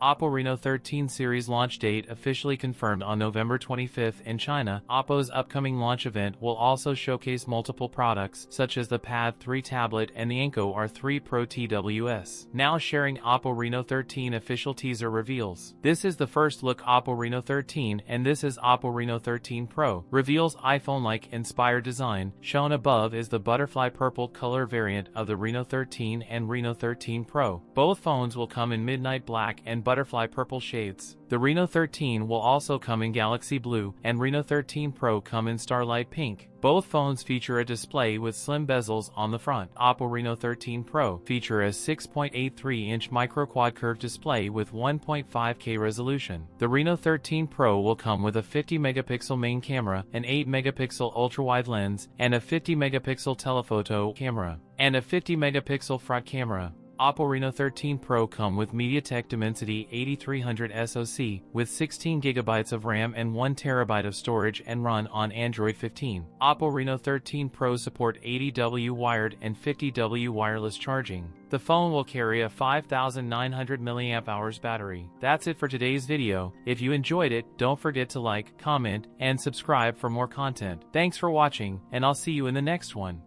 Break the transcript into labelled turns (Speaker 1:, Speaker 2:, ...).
Speaker 1: Oppo Reno 13 series launch date officially confirmed on November 25th in China. Oppo's upcoming launch event will also showcase multiple products such as the Pad 3 tablet and the Anko R3 Pro TWS. Now sharing Oppo Reno 13 official teaser reveals. This is the first look Oppo Reno 13 and this is Oppo Reno 13 Pro. Reveals iPhone-like inspired design. Shown above is the butterfly purple color variant of the Reno 13 and Reno 13 Pro. Both phones will come in midnight black and butterfly purple shades. The Reno 13 will also come in Galaxy Blue, and Reno 13 Pro come in Starlight Pink. Both phones feature a display with slim bezels on the front. Oppo Reno 13 Pro feature a 6.83-inch micro quad curve display with 1.5K resolution. The Reno 13 Pro will come with a 50-megapixel main camera, an 8-megapixel ultra-wide lens, and a 50-megapixel telephoto camera, and a 50-megapixel front camera. Oppo Reno 13 Pro come with MediaTek Dimensity 8300 SoC with 16GB of RAM and 1TB of storage and run on Android 15. Oppo Reno 13 Pro support 80W wired and 50W wireless charging. The phone will carry a 5900 mAh battery. That's it for today's video. If you enjoyed it, don't forget to like, comment, and subscribe for more content. Thanks for watching, and I'll see you in the next one.